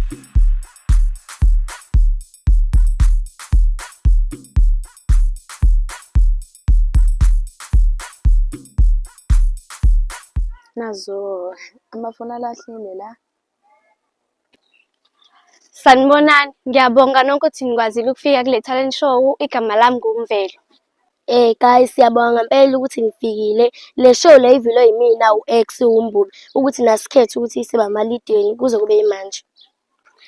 Nazo amafoni alahlile la. Sanibonani, ngiyabonga nonke ukuthi nikwazile ukufika kule talent show. Igama lami nguMvelo. Guys, siyabonga ngempela ukuthi nifikile. Le show le ivilwe yimina u-X uMbulu ukuthi nasikhethe ukuthi siba amalideni kuze kube yimanje.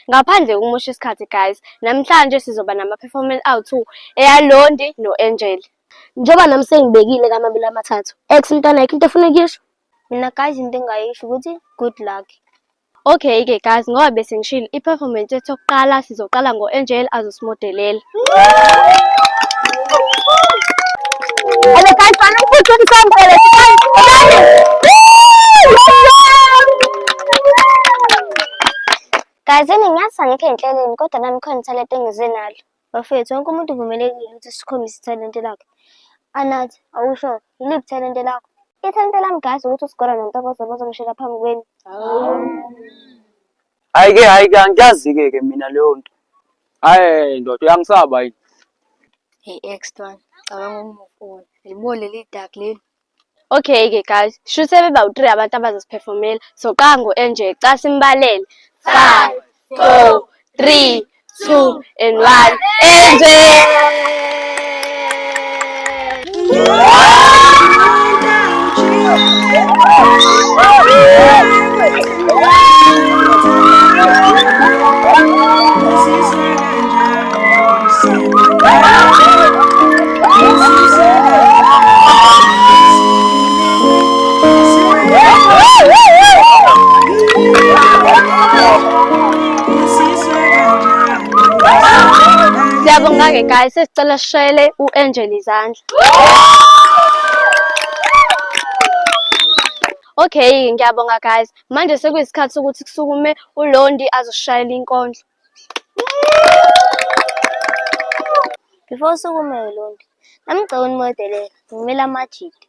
Ngaphandle kokumusha isikhathi guys, namhlanje sizoba nama-performance awu-2 eyaLondi no-Angel. Njengoba nami sengibekile kamabili amathathu. X mntwana yakho into efuna ukuyisho? Mina guys into engayisho ukuthi good luck. Okay-ke guys, ngoba bese ngishilo i-performance yethu yokuqala sizoqala ngo-Angel azosimodelela. Hello guys, bana mfuthu ngisambele. Guys, ngiyazi angekho enhlelweni kodwa nami khona talent engize nalo. Bafethu wonke umuntu uvumelekile ukuthi sikhombise talent lakhe. Anathi, awusho yiliphi talent lakho? Ithalente lami guys ukuthi usigora nontokozo bazongishela phambi kwenu. Hayi-ke angiyazi-ke mina leyo nto. Hayi ndoda uyangisaba yini? Hey X1, cabanga umufuni. Libone leli dark leli. Okay-ke guys, shuse beba-3 abantu abazosiperformela. So qala ngo-Angel, ca simbalele. 5, 4, 3, 2 and 1. Angel! Siyabonga-ke guys, sesicela sishayele u-Angel izandla. Okay, ngiyabonga guys. Manje sekuyisikhathi sokuthi kusukume uLondi azosishayela inkondlo. Before sukume Londi, nami ngicela unimodelela, ngimela amajidi.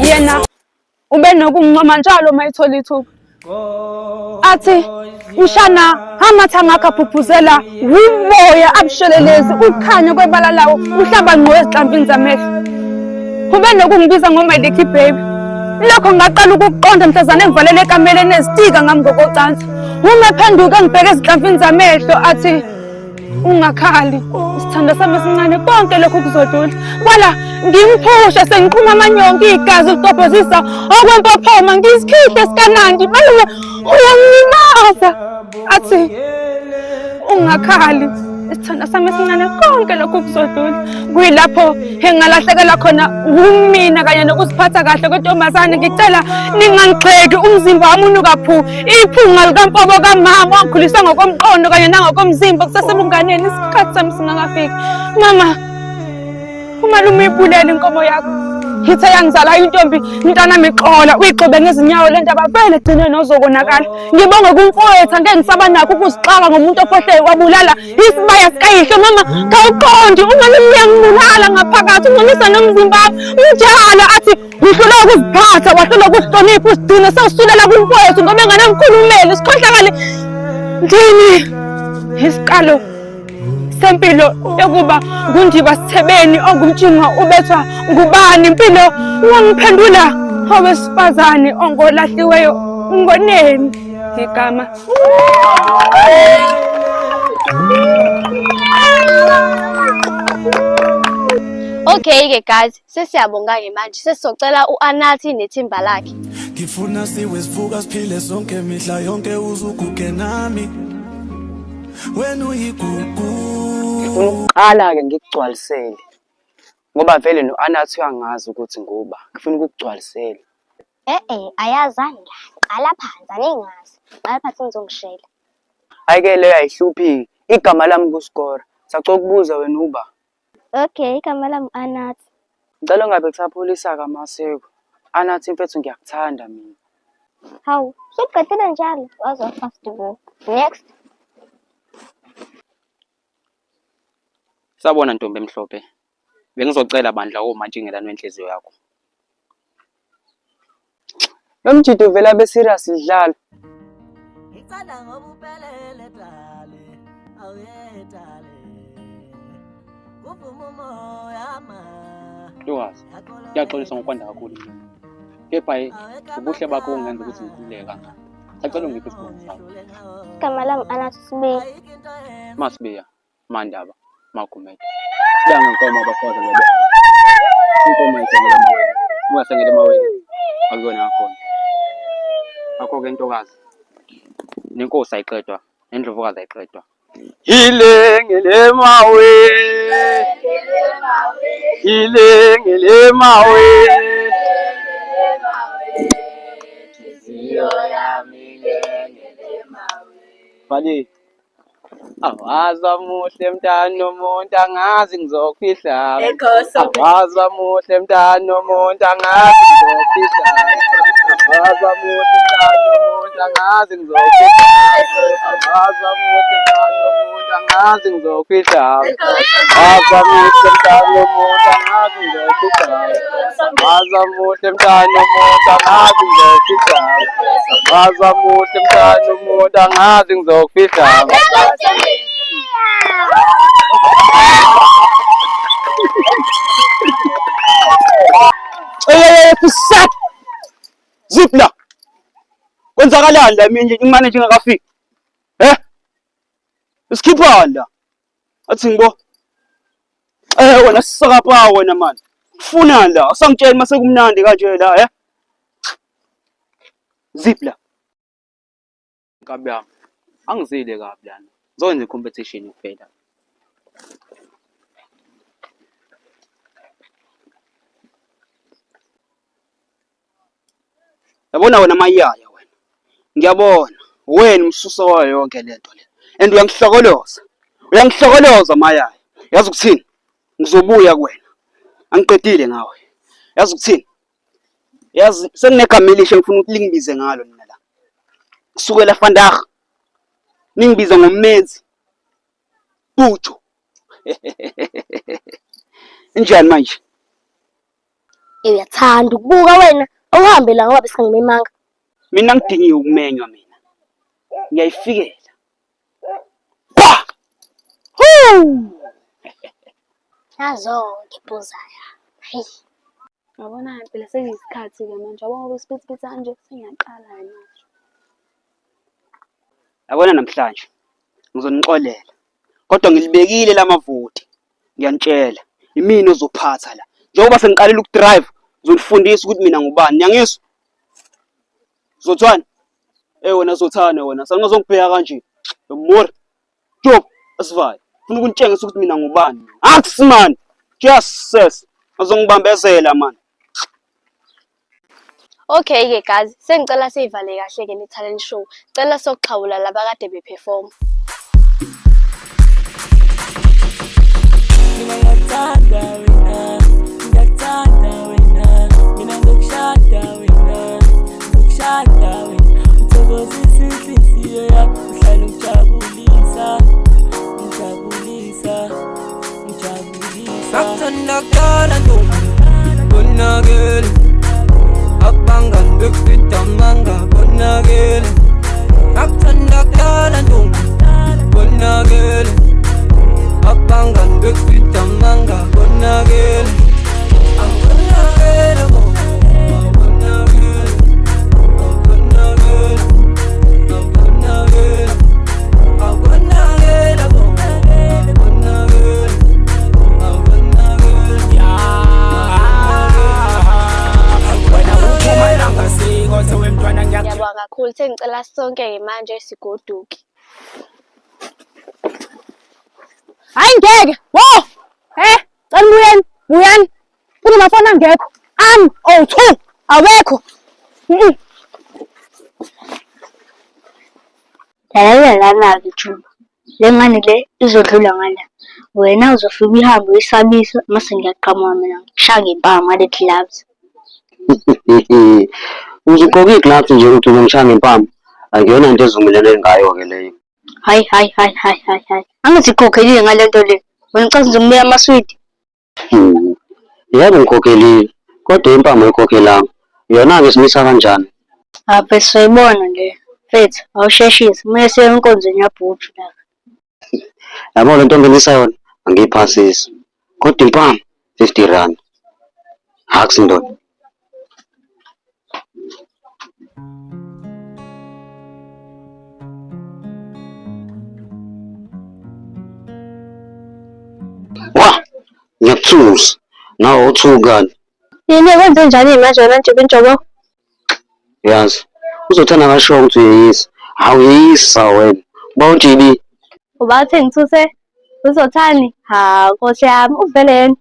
Yena ube nokungincoma njalo mayithola ithuba. Athi ushana amathanga akaphuphuzela umoya abushelelezi ukukhanya kwebala lawo uhlaba ngqo ezihlampini zamehlo. Ube nokungibiza ngoMeliki baby. Lokho ngaqala ukuqonda mhlazana engivalele ekameleni ezitika ngami ngokocansi. Uma ephenduka ngibheke ezihlampini zamehlo athi ungakhali isithando sami esincane konke lokho kuzodlula. Kwala ngimphusha sengiqhuma amanyongo igazi litobhozisa okwempophoma ngisikhihla esikanandi malume uyangilimaza. Athi ungakhali isithando sami esincane konke lokho kuzodlula. Kuyilapho engalahlekelwa khona umina kanye nokuziphatha kahle kwentombazane. Ngicela ningangixheki umzimba wami unukaphu iphunga likampobo kamama wangikhulisa ngokomqondo kanye nangokomzimba kusasebunganeni isikhathi sami singakafiki. Mama, umalume ibulela inkomo yakho. Ngithe yangizala intombi mntanami Xola uyigxobe ngezinyawo le ndaba vele gcine nozokonakala. Ngibonge kumfowethu angeke ngisaba nakho ukuzixaka ngomuntu ophohleyo wabulala isibaya sikayihlo. Mama kawuqondi umalume uyangibulala ngaphakathi ungonisa nomzimba wami unjalo athi ngihlule ukuziphatha wahlule ukuzihlonipha usigcine sewusulela kumfowethu ngoba enganamkhulumeli sikhohlakale ndini isiqalo sempilo yokuba nguNdiba Sithebeni ongumtshinga ubethwa ngubani impilo wangiphendula owesifazane ongolahliweyo ngoneni igama. Okay-ke guys, sesiyabonga-ke manje sesizocela u-Anathi nethimba lakhe. Ngifuna siwe sivuka siphile sonke mihla yonke uzuguge nami wena uyigugu. Uqala-ke ngikugcwalisele ngoba vele no-Anathi uyangazi ukuthi nguba. Ngifuna ukukugcwalisela. Ayazani la. Qala phansi aningazi. Qala phansi ngizongishela. Hayi-ke leyo ayihluphi. Igama lami kuSkora. Sacela ukubuza wena uba. Okay, igama lami Anathi. Ngicela ungabe kusapholisa-ke amaseko. Anathi mfethu ngiyakuthanda mina. Hawu, sukugadile njalo. Waze fast bo. Next. Sabona ntombi emhlophe. Bengizocela bandla omantshingelano wenhliziyo yakho. Lo mjido vele abe serious idlala. Ngicela ngoba uphelele dale. Awuyedale. Kuvuma umoya ma. Ntokazi, ngiyaxolisa ngokwanda kakhulu. Kepha ubuhle bakho ungenza ukuthi ngikhululeke kangaka. Sacela ungiphe isibongo sakho. Igama lami Anathi Sibiya. Masibiya, Mandaba, Magumede. Siyangenkomo abafazi ngoba. Inkomo ayisengele emaweni. Ungasengele emaweni. Akuyona yakhona. Akho-ke ntokazi. Nenkosi ayiqedwa, nendlovukazi ayiqedwa. Ilengele mawe. Ilengele mawe. Bali. Awaza muhle mntana omuntu angazi ngizokufihla. Awaza muhle mntana omuntu angazi ngizokufihla. Awaza muhle mntana omuntu angazi ngizokufihla. Awaza muhle mntana omuntu angazi ngizokufihla. Awaza muhle mntana omuntu angazi ngizokufihla. Awaza muhle mntana omuntu angazi ngizokufihla. Awaza muhle mntana omuntu angazi ngizokufihla. Kusat Zipla kwenzakalani la manje imanager ingakafiki isikhipha la athi ngibo wena sisakapha wena manje ufuna la asangitshela mase kumnandi kanje la Zipla kabi angizile kabi lana zonke competition kuphela yabona wena mayaya wena ngiyabona wena umsuso wayo yonke lento le and uyangihlokoloza mayaya yazi ukuthini ngizobuya kuwena angiqedile ngawe yazi ukuthini yazi senginegama elisha ngifuna ukuthi lingibize ngalo mina la kusukela Vandag ningibiza ngommenzi Pucho injani manje Uyathanda ukubuka wena uhambe la ngoba besingimemanga. Mina ngidingiwe ukumenywa mina. Ngiyayifikela. Yazonke ibhuzaya. Hayi. Ngabona phela seyisikhathi ke manje yabona ngoba isiphithi kanje sengiyaqala manje. Yabona namhlanje ngizonixolela. Kodwa ngilibekile lamavoti. Ngiyanitshela, imini ozophatha la. Njengoba sengiqalile ukudrive, uzonifundisa ukuthi mina ngubani. Niyangizwa? Zothwana. Wena Zothana wena, sangazongibheka kanje. Yomori. Job, asivale. Ufuna ukunitshengisa ukuthi mina ngubani. Athi man. Just says. Azongibambezela man. Okay ke guys, sengicela sivale kahle ke le talent show. Cela sokuxhawula laba kade beperform. Mina ngiyakuthanda wena, ngiyakuthanda wena, mina ngikushada wena, ngikushada wena. Uthokozisa inhliziyo yakho, uhlala ujabulisa, ujabulisa, ujabulisa. Ngakuthanda kudala ntombi, konakele. Abangani bekufida manga, konakele. Ngakuthanda kudala ntombi, konakele. Abangani bekufida manga, konakele. Konakele bo, konakele. Konakele, konakele. Konakele bo, konakele. Konakele, wena uphuma la ngasiko sewemntwana Ngiyabonga kakhulu sengicela sonke ke manje sigoduke. Hayi ngeke. Wo! Cela buyani. Kunamafoni angekho. O2 awekho. Lalela lana ke Juba. Le ngane le izodlula ngala. Wena uzofika uhambe uyisabisa mase ngiyaqhamuka mina ngishaye ngempama ngale gloves. Uzugqoka ii-gloves nje ukuthi uzongishaya ngempama. Akuyona into ezivumelene ngayo-ke leyo. Hayi. Angizikhokelile ngale nto le. Wena ucathi ngizomnika amaswidi? Yebo ngikhokhelile, kodwa impama ayikhokhelanga. Yona-ke simisa kanjani? Phela sizoyibona nje. Mfethu, awusheshise. Kumele siye enkonzweni yabhuju la. Yabo le nto ongenisa yona angiyiphasisi. Kodwa impama 50 rand. Haks ndoda. Wa! Ngiyakuthusa. Nawe uthukani. Yini wenze njani manje wena nje benjobo? Yazi. Uzothanda ngasho ukuthi uyeyisa. Awuyeyisa wena. Uba unjibi. Uba uthi ngithuse uzothani? Ha, Nkosi yami uvele yena.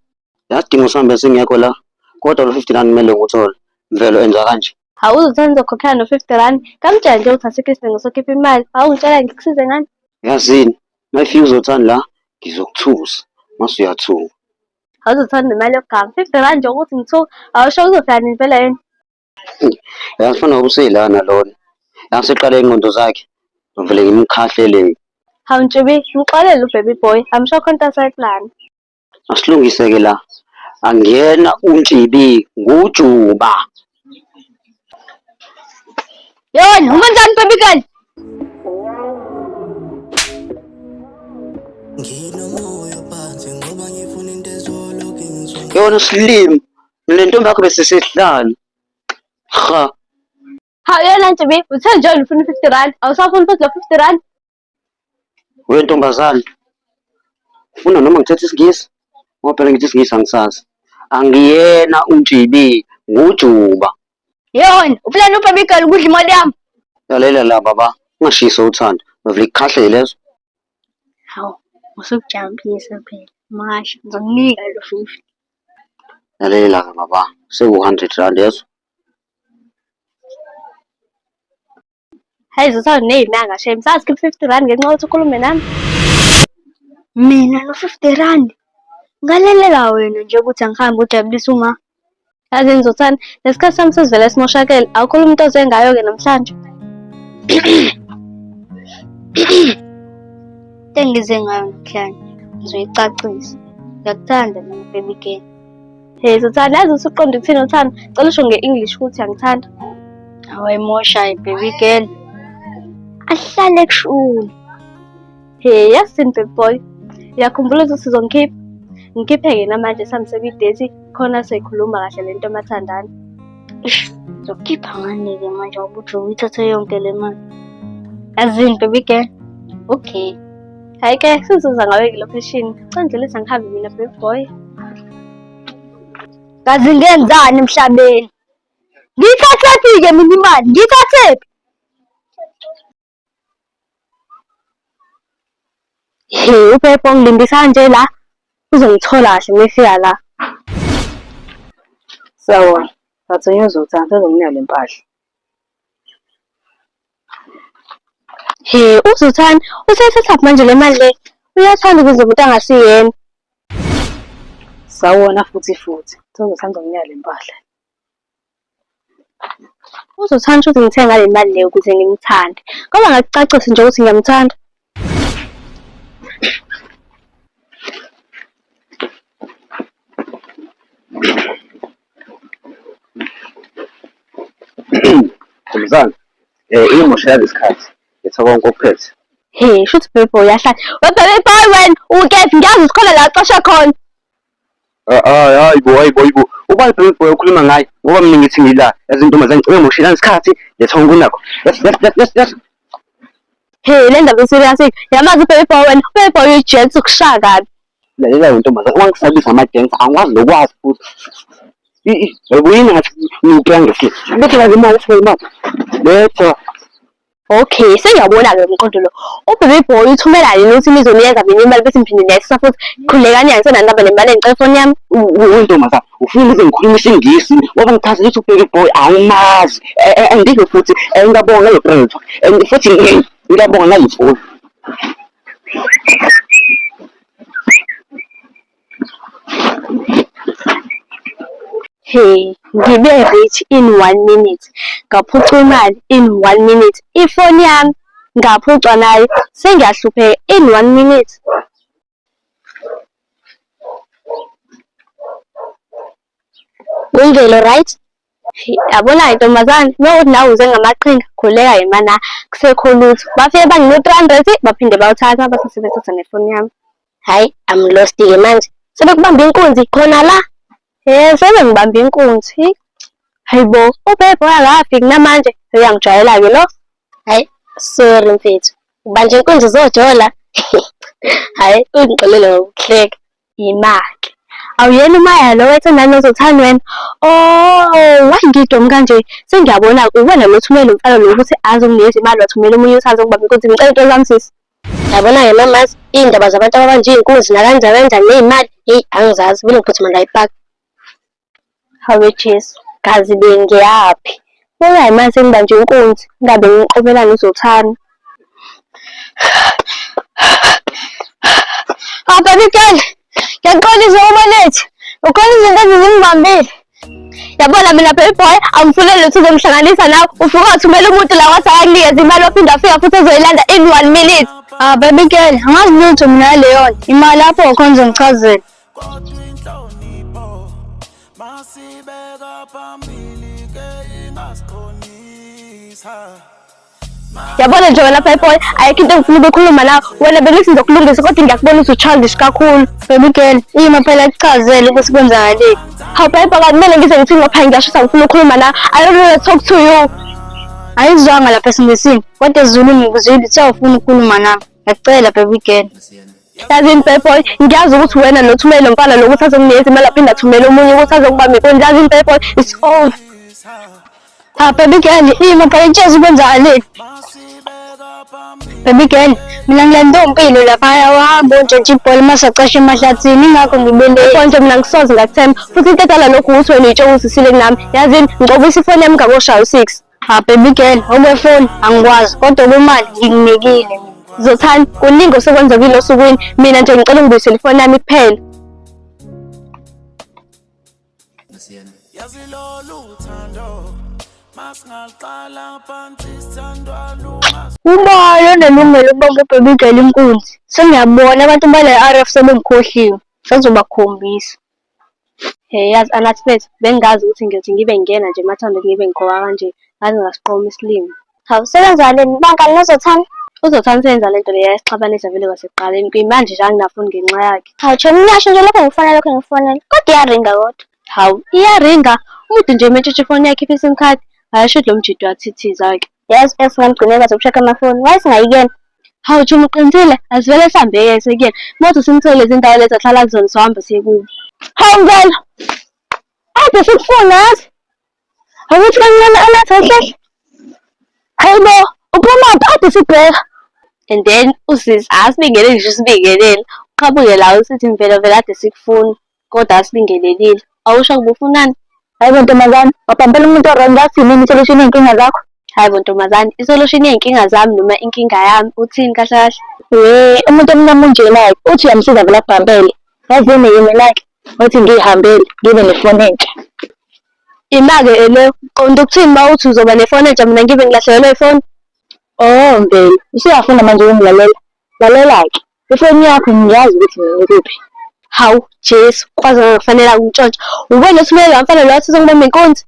Yasidingo sihambe singekho la. Kodwa lo 50 rand kumele nguthole. Mvelo enza kanje. Awuzothanda uzokhokhela no 50 rand. Kamtshela nje ukuthi asikho isidingo sokhipha imali. Awungitshela ngikusize ngani? Yazini, mayifika uzothanda la, ngizokuthusa. Mase uyathuka. Awuzothanda imali yokuganga. 50 rand nje ukuthi ngithuka. Awusho uzofika nini vele yena? Yafuna ukuseyilana lona. Yaseqale ingqondo zakhe. Ngivele ngimkhahlele. Hawu Ntshubi, ngixolele ubaby boy. I'm sure khona into asayiplan. Asilungiseke la. Angena uNtshibi nguJuba. Yona, umanjani baby girl? Yona Slim, le ntombi yakho bese sehlala. Ha, Hawu yena Ntshubi, uthe nje ufuna 50 rand. Awusafuni futhi lo 50 rand? wentombazane. Ufuna noma ngithethe isiNgisi? Ngoba phela ngithi isiNgisi angisazi. Angiyena uNtshibi nguJuba. Yona, uplan ubaby girl ukudla imali yami. Lalela la baba, ungashisa uthando. Ngivele ngikhahle lezo. Hawu, usukujampisa phela. Masha, ngizokunika lo 50. Lalela ke baba, seku100 rand yezo. Hey, zothanda nezinanga shame. Sazi skip 50 rand ngenxa yokuthi ukhulume nami. Mina lo 50 rand. Ngalelela wena nje ukuthi angihambe ujabulisa uma. Yazi ngizothanda lesikhathi sami sesivele simoshakele. Awukhuluma into ozengayo ke namhlanje. Tengize ngayo namhlanje. Ngizoyicacisa. Ngiyakuthanda mina baby girl. Hey, zothanda yazi usuqonda ukuthini uthanda. Cela usho nge-English ukuthi angithanda. Awayimosha baby girl. Ahlale kushuni. Hey, yasini baby boy. Uyakhumbula ukuthi sizongikhipha? Ngikhiphe-ke namanje sihambise kwi-date khona seyikhuluma kahle lento mathandana. Zokukhipha ngani-ke manje ubujo uyithathe yonke le mali. Yazini baby girl. Okay. Hayi-ke sizoza ngawe kulocation. Candlelisa ngihambe mina baby boy. Kazi ngenzani emhlabeni? Ngiyithathephi-ke mina imali? Ngiyithathephi? Hey, uPepho ngilindisa nje la. Uzongithola kahle mefika la. Sawona, bathonya uzothanda uzonginika le mpahla. Hey, uzothanda usethatha manje le mali le. Uyathanda ukuze umuntu angasiyena. Sawona futhi uzothanda uzonginika le mpahla. Uzothanda ukuthi ngithenga le mali le ukuze ngimthande. Ngoba ngakucacisa nje ukuthi ngiyamthanda. Mzana, imoshela isikhathi. Ngithoba konke okuphethe. Hey, shuthi baby boy yahlala. Baby boy wena, ukephi ngiyazi usikhona la xesha khona. Hayibo. Uba baby boy ukhuluma ngaye, ngoba mina ngithi ngila. Yazi intombazane ngicela moshela isikhathi. Ngithoba kunakho. Yes. Hey, le ndaba serious. Yamazi baby boy wena, baby boy ujet ukushaya kabi. Lalela intombazane, wangisabisa ama-dance angikwazi lokwazi futhi. Uyini ngathi ngiplange futhi. Letha la imali seyimali. Letha. Okay, sengiyabona-ke umqondo lo. Ubaby boy uthumela yini ukuthi nizonikeza mina imali bese ngiphinde nexa futhi khulekani angisenandaba nemali engicela ifoni yami. Untombazane, ufuna ukuze ngikhulume isiNgisi, ngoba ngithathi ukuthi ubaby boy awumazi. Andike futhi ngiyabonga ngale brand. Futhi ngiyabonga ngale phone. Hey, ngibe rich in 1 minute. Ngaphuca imali in 1 minute. Ifoni yami ngaphucwa nayo sengiyahlupheka in 1 minute. Kungelo right? Yabona ntombazane, mawuthi nawe uze ngamaqhinga, khuleka yimana kusekho lutho. Bafike bangino 300 baphinde bawuthatha base bethatha nefoni yami. Hayi, I'm lost ke manje. Sebekubamba inkunzi khona la. Sebengibamba inkunzi. Hayibo, uphepho akafiki namanje. Uyangijwayela ke lo. Hayi, sorry mfethu. Ubanje inkunzi zojola. Hayi, ungixolele ngokuhleka. Imaki. Awuyena uMaya lo wethandana nozothanda wena. Oh, wangidom kanje. Sengiyabona ubona lo thumela umfana lo ukuthi azokunikeza imali wathumela omunye usazo ngibamba inkunzi ngicela into zami sisi. Yabona ke mamazi, indaba zabantu abanje inkunzi nakanjani nezimali, hey angizazi vele ngiphuthuma la ePark. Hawe Jesu, kazi bengiyaphi? Ungayi manje sengibanje inkunzi, ngabe ngiqobelana uzothanda. Baby, ngiyaxolisa uma lethi. Ukhona izinto ezingibambile. Yabona mina baby boy, angifune lutho uzongihlanganisa nawe. Ufika wathumela umuntu la wathi akakunikeza imali waphinda afika futhi ezoyilanda in 1 minute. Baby girl, angazi lutho mina leyo. Imali lapho khona ngichazela. Yabona nje wena baby boy, ayikho into engifuna ukukhuluma nawe. Wena bengithi ngizokulungisa kodwa ngiyakubona ukuthi childish kakhulu. Baby girl, ima phela ekuchazele ukuthi kwenzakaleni. Hawu baby boy, kumele ngize ngithi ngapha ngiyashisa ngifuna ukukhuluma nawe. I don't want to talk to you. Ayizwanga lapha esimesini. Kodwa ezulu ngikuzwile ukuthi awufuna ukukhuluma nami. Ngiyacela baby girl. Yazini baby boy, ngiyazi ukuthi wena lo thumela lo mfana lo ukuthi azokunikeza imali aphinda athumela omunye ukuthi azokubamba inkonzo. Yazini baby boy, it's all. Baby girl, ima phela ngitshela ukwenzakaleni. Baby girl, mina ngilantompilo lapha wahamba untshontsha ibhola masacasha emahlathini ingakho ngibele konke mina ngisoze ngakuthemba futhi into ethala lokhu ukuthi wena uyitsho uzisile kunami yazini ngicobisa ifoni yami ngaboshaya u6. Baby girl, okwefoni angikwazi kodwa kwemali ngikunikile. Zothanda kuningi osekwenzekile osukwini mina nje ngicela ungibuyisele ifoni yami kuphela. Umoya onelungelo ukubamba baby girl inkunzi. Sengiyabona abantu bale RF sebengikhohliwe. Sazobakhombisa. Yazi anaspect bengazi ukuthi ngiyothi ngibe ngena nje emathando ngibe ngikhoka kanje. Ngazi ngasiqoma isilimo. Hawu sebenzaleni bangani nozothanda? Uzothanda senza lento leyo yasixabanisa vele kwasekuqaleni. Kuyimanje nje anginafuni ngenxa yakhe. Hawu John niyasho nje lokho ngifonela kodwa iyaringa kodwa. Hawu iyaringa. Umuntu nje metshetshe ifoni yakhe iphisa SIM card. Ayasho lo mjidi wathithiza ke. Yes, esingamgcinela zokushaka amafoni. Wayesingayikena. Hawu Juma uqinisile asivele sihambeke sekuyena. Mothi simthole lezi ndawo lezi ahlala kuzona sohamba sekubo. Hawu ngalo. Ade sikufuna yazi. Awuthi kancane alahle. Hayibo, uphuma ade sibheka. And then usisi asibingelele nje sibingelele. Uqhabuke la usithi mvela vele ade sikufuna. Kodwa asibingelelile. Awusho kuba ufunani? Hayibo ntombazane, wabambela umuntu orong ngathini isolution yenkinga zakho? Hayibo ntombazane, isolution yenkinga zami noma inkinga yami uthini kahle kahle? Umuntu omnyama unjena uthi uyamsiza vele abhambele. Yazini yini like uthi ngihambele ngibe nefoni entsha. Imake ele qonda ukuthini mawuthi uzoba nefoni entsha mina ngibe ngilahlekelwe ifoni? Oh mveli, usuyafuna manje ukungilalela. Lalela-ke, ifoni yakho ngiyazi ukuthi ngikuphi. Hawu Jesu, kwaze ngakufanele ungitshontshe. Ubone uthumele la mfana lo wathi uzongibamba inkunzi.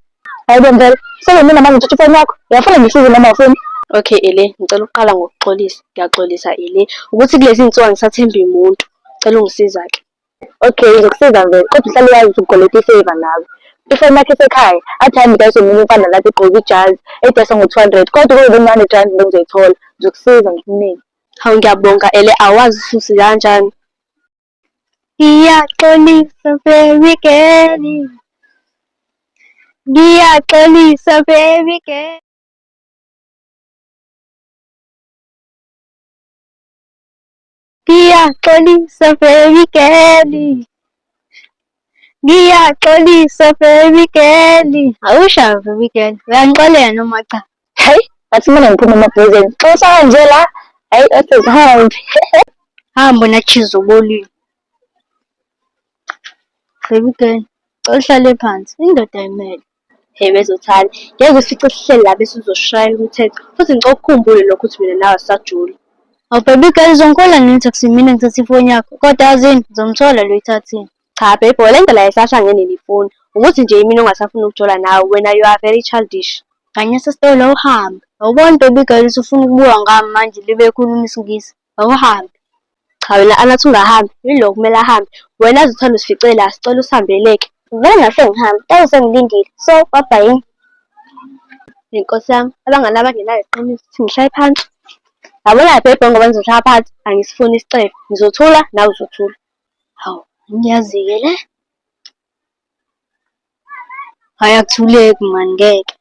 Hayibo mveli, mina manje ngitshontsha ifoni yakho. Uyafuna ngisize noma ufuni? Okay ele, ngicela ukuqala ngokuxolisa. Ngiyaxolisa ele ukuthi kulezi insuku ngisathemba umuntu. Ngicela ungisiza-ke. Okay, ngizokusiza mveli, kodwa uhlale uyazi ukuthi ugoleta ifavor nawe. Ifoni yakho isekhaya, athi hhayi ngidayisa omunye umfana lathi egqoke ijazi edayisa ngo-200 kodwa kube bencane ijazi lo ngizoyithola. Ngizokusiza ngikuningi. Hawu ngiyabonga ele awazi futhi kanjani. Ngiyaxolisa baby girl. Ngiyaxolisa baby girl. Ngiyaxolisa baby girl. Ngiyaxolisa baby girl. Awusha baby girl. Uyangixolela noma cha? Hayi, athi mina ngiphuma emabhuzeni. Xosa nje la. Hayi, athi zihambe. Hamba na chizo bolini. Baby girl, uhlale phansi, indoda ayimele. Hey bezothanda, ngeke usifice sihleli la bese uzoshayela umthetho futhi ngicela ukukhumbule lokho ukuthi mina nawe sisajula. Awu baby girl, uzongikhola nini ukuthi mina ngithathe ifoni yakho? Kodwa yazini, ngizomthola lo oyithathile. Cha baby, le nto la isahlangene nefoni. Ukuthi nje mina ongasafuni ukujola nawe, wena you are very childish. Kanye sesitolo uhambe. Awuboni baby girl usufuna ukubuka ngami manje libe ekhuluma isingisi. Awuhambe. Cha wena anathi ungahambi, yilo kumele ahambe. Wena azothanda usifice la, sicela usihambeleke. Vele ngahle ngihambe, tayo sengilindile. So, bye-bye. Inkosi yami, abangani abangenalo iqiniso ukuthi ngihlale phansi. Yabona bhebhe ngoba ngizohlala phansi, angisifuni isicelo. Ngizothula, nawe uzothula. Hawu, ngiyazike le. Hhayi akuthuleki mani ngeke.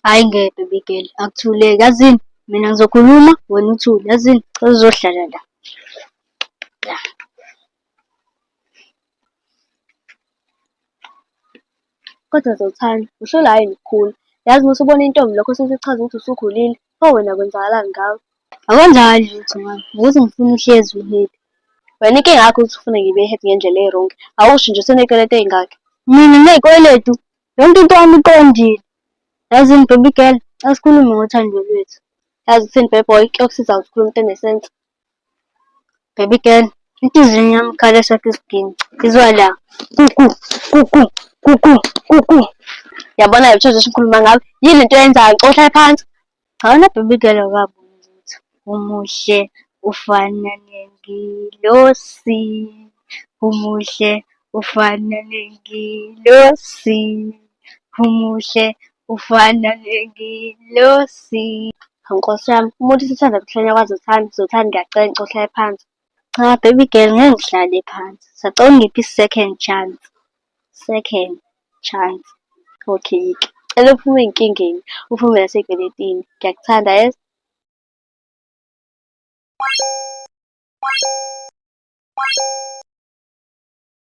Hhayi ngeke baby girl, akuthuleki. Yazini, mina ngizokhuluma, wena uthule. Yazini, uzohlala la. La. Kodwa Zothanda, uhlula hhayi nokukhula. Yazi uma usubona intombi lokho sesichaza ukuthi usukhulile, pho wena kwenzakalani ngawe? Akwenzakali lutho mama, ukuthi ngifuna uhlezi u-happy. Wena inkinga yakho ukuthi ufuna ngibe happy ngendlela erongi. Awusho nje useney'kweletu ey'ngakhi? Mina nginey'kweletu, yonke into yami iqondile. Yazini baby girl, asikhulume ngothando lwethu. Yazi ukuthini baby boy, kuyokusiza ukuthi ukhulume into enesenti. Baby girl, inhliziyo yami ikhala esakhe isiginci. Izwa la, kuku, kuku, kuku, kuku. Yabona yabuthola ngikhuluma ngawe. Yini into oyenzayo? Ngicela uhlale phansi. Awuna baby girl awukaboni lutho. Umuhle ufana nengilosi. Umuhle ufana nengilosi. Umuhle ufana nengilosi. Nkosi yami, umuntu usithanda kuhlanya kwaZothanda. Zothanda ngiyacela ngicela uhlale phansi. Cha baby girl, ngeke ngihlale phansi. Sacela ungiphe i-second chance. Second chance. Okay-ke. Cela uphume ey'nkingeni, uphume nasey'kweletini. Ngiyakuthanda yazi.